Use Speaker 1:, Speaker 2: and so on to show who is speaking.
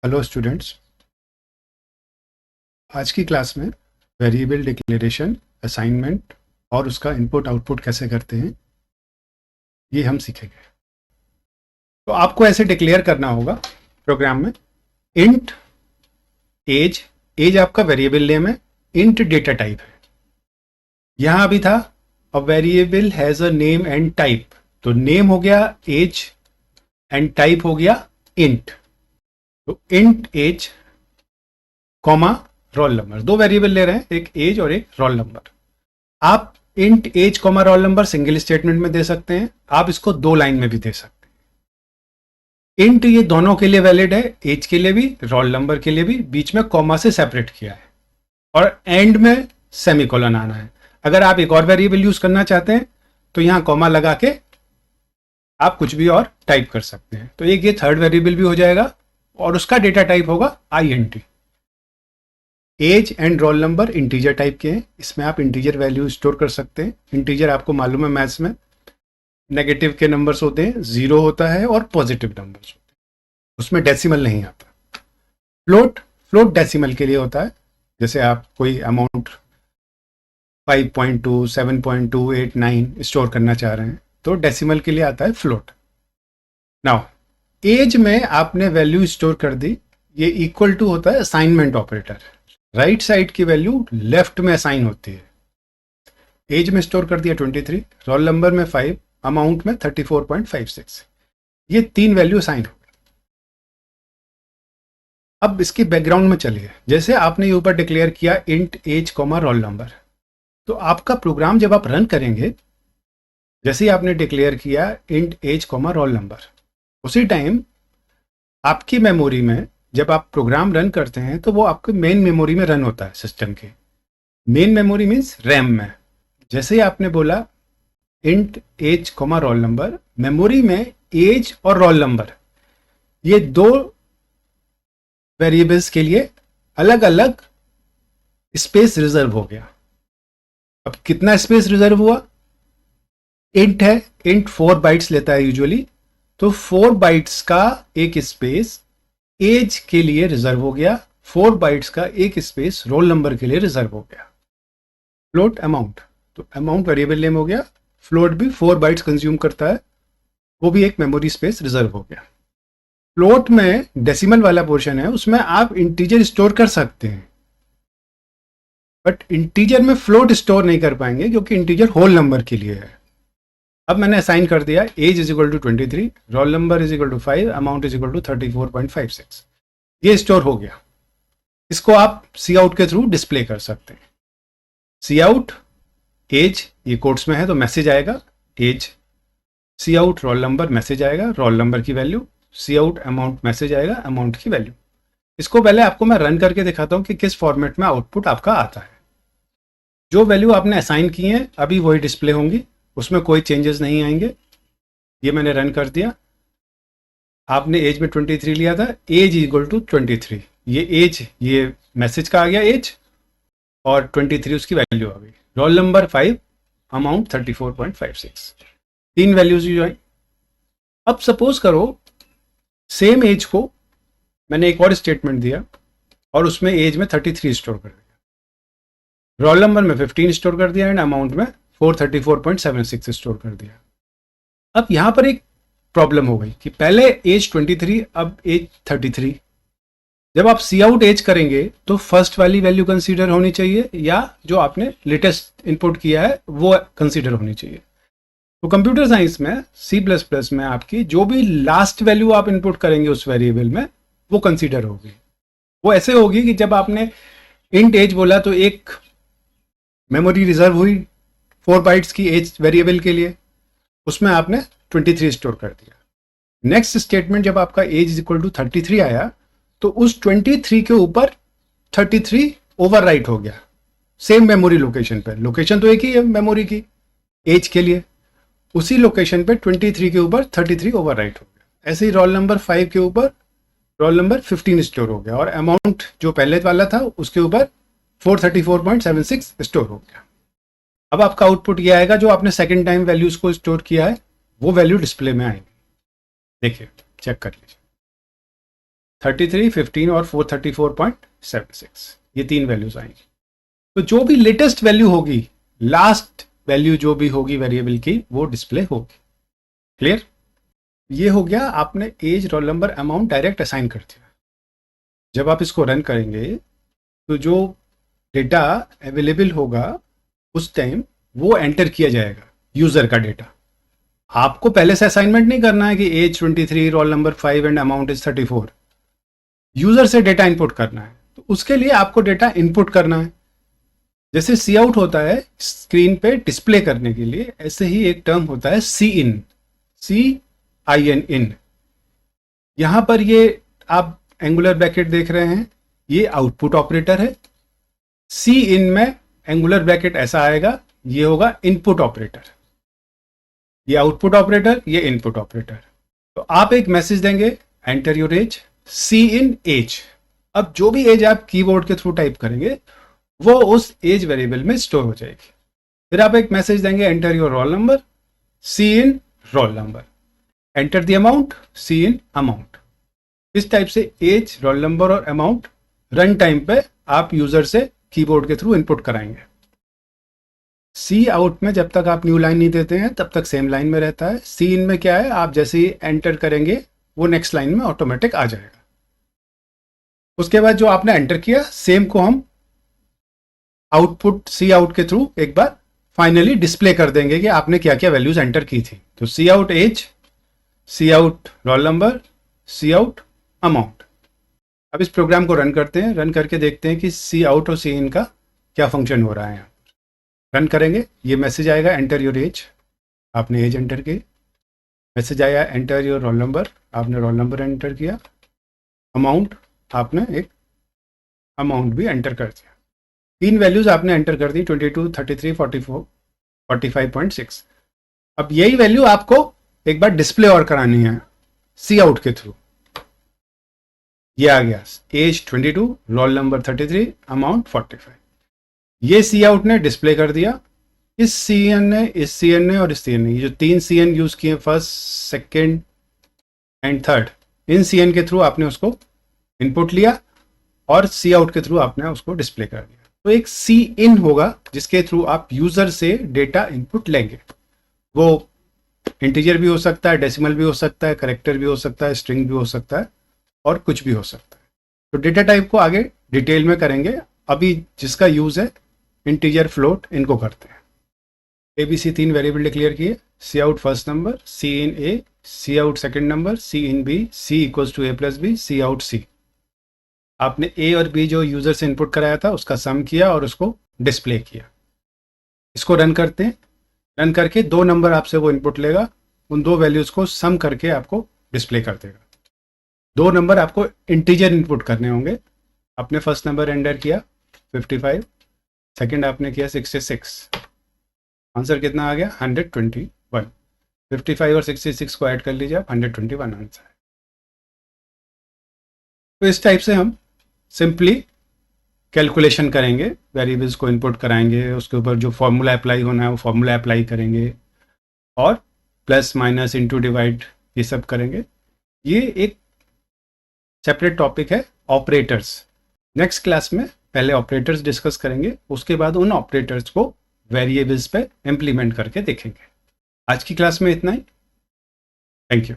Speaker 1: Hello students. आज की class में वेरिएबल डिक्लेरेशन, असाइनमेंट और उसका इनपुट आउटपुट कैसे करते हैं ये हम सीखेंगे। तो आपको ऐसे डिक्लेयर करना होगा प्रोग्राम में इंट एज। एज आपका वेरिएबल नेम है, इंट डेटा टाइप है। यहाँ अभी था a variable has a name and type, तो नेम हो गया एज एंड टाइप हो गया इंट। तो int age comma roll number, दो वेरिएबल ले रहे हैं, एक एज और एक रोल नंबर। आप int age comma roll number single statement में दे सकते हैं, आप इसको दो लाइन में भी दे सकते हैं। इंट ये दोनों के लिए वैलिड है, एज के लिए भी रोल नंबर के लिए भी। बीच में कॉमा से सेपरेट किया है और एंड में सेमीकोलन आना है। अगर आप एक और वेरिएबल यूज करना चाहते हैं तो यहां कॉमा लगा के आप कुछ भी और टाइप कर सकते हैं। तो एक ये थर्ड वेरिएबल भी हो जाएगा और उसका डेटा टाइप होगा INT। Age and roll number integer type के हैं, इसमें आप इंटीजर वैल्यू स्टोर कर सकते हैं। इंटीजर आपको मालूम है मैथ्स में नेगेटिव के नंबर्स होते हैं, जीरो होता है और पॉजिटिव नंबर्स होते हैं, उसमें डेसिमल नहीं आता। फ्लोट डेसिमल के लिए होता है, जैसे आप कोई अमाउंट 5.2, 7.2, 8, 9 स्टोर करना चाह रहे हैं तो डेसिमल के लिए आता है फ्लोट। नाउ एज में आपने वैल्यू स्टोर कर दी, ये इक्वल टू होता है असाइनमेंट ऑपरेटर। राइट साइड की वैल्यू लेफ्ट में असाइन होती है। एज में स्टोर कर दिया 23, रोल नंबर में 5, अमाउंट में 34.56। ये तीन वैल्यू असाइन हो गई। अब इसके बैकग्राउंड में चलिए, जैसे आपने ये ऊपर डिक्लेयर किया int age comma roll number, तो आपका प्रोग्राम जब आप रन करेंगे, जैसे ही आपने डिक्लेयर किया int age comma roll number, उसी टाइम आपकी मेमोरी में जब आप प्रोग्राम रन करते हैं तो वो आपके मेन मेमोरी में रन होता है। सिस्टम के मेन मेमोरी मीन्स रैम में। जैसे ही आपने बोला int age comma roll number, मेमोरी में एज और रोल नंबर ये दो वेरिएबल्स के लिए अलग अलग स्पेस रिजर्व हो गया। अब कितना स्पेस रिजर्व हुआ? इंट है, इंट 4 बाइट्स लेता है यूजुअली, तो 4 बाइट्स का एक स्पेस एज के लिए रिजर्व हो गया, 4 बाइट्स का एक स्पेस रोल नंबर के लिए रिजर्व हो गया। फ्लोट अमाउंट, तो अमाउंट वेरिएबल नेम हो गया, फ्लोट भी 4 बाइट्स कंज्यूम करता है, वो भी एक मेमोरी स्पेस रिजर्व हो गया। फ्लोट में डेसिमल वाला पोर्शन है, उसमें आप इंटीजर स्टोर कर सकते हैं, बट इंटीजर में फ्लोट स्टोर नहीं कर पाएंगे क्योंकि इंटीजर होल नंबर के लिए है। अब मैंने असाइन कर दिया age is equal to 23, roll number is equal to 5, amount is equal to 34.56। ये स्टोर हो गया। इसको आप सी आउट के थ्रू डिस्प्ले कर सकते हैं। सी आउट एज, ये कोट्स में है तो मैसेज आएगा age, cout roll number message आएगा, रोल नंबर की value, cout amount message आएगा, अमाउंट की वैल्यू। इसको पहले आपको मैं रन करके दिखाता हूं कि किस फॉर्मेट में आउटपुट आपका आता है। जो वैल्यू आपने असाइन की है अभी वही डिस्प्ले होंगी, उसमें कोई चेंजेस नहीं आएंगे। ये मैंने रन कर दिया। आपने एज में 23 लिया था, एज इक्वल टू 23, ये एज, ये मैसेज का आ गया एज और 23 उसकी वैल्यू आ गई। रोल नंबर 5, अमाउंट 34.56, तीन वैल्यूज जो आई। अब सपोज करो सेम एज को मैंने एक और स्टेटमेंट दिया और उसमें एज में 33 स्टोर कर दिया, रोल नंबर में 15 स्टोर कर दिया एंड अमाउंट में 434.76 स्टोर कर दिया। अब यहां पर एक प्रॉब्लम हो गई कि पहले एज 23, अब एज 33। जब आप सी आउट एज करेंगे तो फर्स्ट वाली वैल्यू कंसीडर होनी चाहिए या जो आपने लेटेस्ट इनपुट किया है वो कंसीडर होनी चाहिए। तो कंप्यूटर साइंस में C++ में आपकी जो भी लास्ट वैल्यू आप इनपुट करेंगे उस वेरिएबल में वो कंसीडर होगी। वो ऐसे होगी कि जब आपने इंट एज बोला तो एक मेमोरी रिजर्व हुई 4 बाइट्स की एज वेरिएबल के लिए, उसमें आपने 23 स्टोर कर दिया। नेक्स्ट स्टेटमेंट जब आपका एज इज इक्वल टू 33 आया तो उस 23 के ऊपर 33 ओवरराइट हो गया सेम मेमोरी लोकेशन पर। लोकेशन तो एक ही है मेमोरी की एज के लिए, उसी लोकेशन पे 23 के ऊपर 33 ओवरराइट हो गया। ऐसे ही रोल नंबर 5 के ऊपर रोल नंबर 15 स्टोर हो गया और अमाउंट जो पहले वाला था उसके ऊपर 434.76 स्टोर हो गया। अब आपका आउटपुट ये आएगा, जो आपने सेकेंड टाइम वैल्यूज को स्टोर किया है वो वैल्यू डिस्प्ले में आएगी। देखिए, चेक कर लीजिए। 33, 15 और 434.76, ये 3 वैल्यूज आएंगी। तो जो भी लेटेस्ट वैल्यू होगी, लास्ट वैल्यू जो भी होगी वेरिएबल की, वो डिस्प्ले होगी। क्लियर? ये हो गया, आपने age, roll number, amount direct assign कर दिया। जब आप इसको रन करेंगे तो जो डेटा अवेलेबल होगा उस टाइम वो एंटर किया जाएगा, यूज़र का डेटा। आपको पहले से असाइनमेंट नहीं करना है कि age 23, roll number 5 and amount is 34। User से डेटा इनपुट करना है, तो उसके लिए आपको डेटा इनपुट करना है। जैसे सी आउट होता है स्क्रीन पे डिस्प्ले करने के लिए, ऐसे ही एक टर्म होता है सी इन, CIN इन। यहां पर ये आप एंगुलर ब्रैकेट देख रहे हैं, ये आउटपुट ऑपरेटर है। सी इन में एंगुलर ब्रैकेट ऐसा आएगा, ये होगा इनपुट ऑपरेटर। ये आउटपुट ऑपरेटर, ये इनपुट ऑपरेटर। तो आप एक मैसेज देंगे, enter your age, cin age. अब जो भी एज आप कीबोर्ड के थ्रू टाइप करेंगे वो उस एज वेरिएबल में स्टोर हो जाएगी। फिर आप एक मैसेज देंगे, enter your roll number, C in roll number, enter the amount, cin amount. इस टाइप से एज, रोल नंबर और अमाउंट रन टाइम पे आप यूजर से कीबोर्ड के थ्रू इनपुट कराएंगे। सी आउट में जब तक आप न्यू लाइन नहीं देते हैं तब तक सेम लाइन में रहता है। सी इन में क्या है, आप जैसे ही एंटर करेंगे वो नेक्स्ट लाइन में ऑटोमेटिक आ जाएगा। उसके बाद जो आपने एंटर किया, सेम को हम आउटपुट सी आउट के थ्रू एक बार फाइनली डिस्प्ले कर देंगे कि आपने क्या क्या वैल्यूज एंटर की थी। तो सी out as, cout roll number, सी आउट अमाउंट। अब इस प्रोग्राम को रन करते हैं, रन करके देखते हैं कि सी आउट और सी इन का क्या फंक्शन हो रहा है। रन करेंगे, ये मैसेज आएगा, एंटर योर एज, आपने एज एंटर की। मैसेज आया, एंटर योर रोल नंबर, आपने रोल नंबर एंटर किया। अमाउंट, आपने एक अमाउंट भी एंटर कर दिया। 3 वैल्यूज आपने एंटर कर दी, 22, 33, 44, 45.6। अब यही वैल्यू आपको एक बार डिस्प्ले और करानी है सी आउट के थ्रू। ये आ गया, एज 22, रोल नंबर 33, अमाउंट 45। ये सी आउट ने डिस्प्ले कर दिया। इस सी एन ने, इस सी एन ने और इस सी एन ने, ये जो 3 सी एन यूज किए, फर्स्ट, सेकेंड एंड थर्ड, इन सी एन के थ्रू आपने उसको इनपुट लिया और सी आउट के थ्रू आपने उसको डिस्प्ले कर दिया। तो एक सी इन होगा जिसके थ्रू आप यूजर से डेटा इनपुट लेंगे। वो इंटीजर भी हो सकता है, डेसिमल भी हो सकता है, करेक्टर भी हो सकता है, स्ट्रिंग भी हो सकता है और कुछ भी हो सकता है। तो डेटा टाइप को आगे डिटेल में करेंगे, अभी जिसका यूज है इंटीजर, फ्लोट, इनको करते हैं। ABC 3 वेरिएबल डिक्लेयर किए, C out first number, C in A, C out second number, C in B, C equals to A+B, C out C. आपने ए और बी जो यूजर से इनपुट कराया था उसका सम किया और उसको डिस्प्ले किया। इसको रन करते हैं, रन करके 2 नंबर आपसे वो इनपुट लेगा, उन 2 वैल्यूज को सम करके आपको डिस्प्ले कर देगा। 2 नंबर आपको इंटीजर इनपुट करने होंगे। आपने फर्स्ट नंबर एंटर किया 55, सेकंड आपने किया 66, आंसर कितना आ गया 121। 55 और 66 को ऐड कर लीजिए आप, 121 आंसर है। तो इस टाइप से हम सिंपली कैलकुलेशन करेंगे, वेरिएबल्स को इनपुट कराएंगे, उसके ऊपर जो फॉर्मूला अप्लाई होना है वो फॉर्मूला अप्लाई करेंगे और प्लस माइनस इंटू डिवाइड ये सब करेंगे। ये एक सेपरेट टॉपिक है ऑपरेटर्स। नेक्स्ट क्लास में पहले ऑपरेटर्स डिस्कस करेंगे, उसके बाद उन ऑपरेटर्स को वेरिएबल्स पे इम्प्लीमेंट करके देखेंगे। आज की क्लास में इतना ही। Thank you.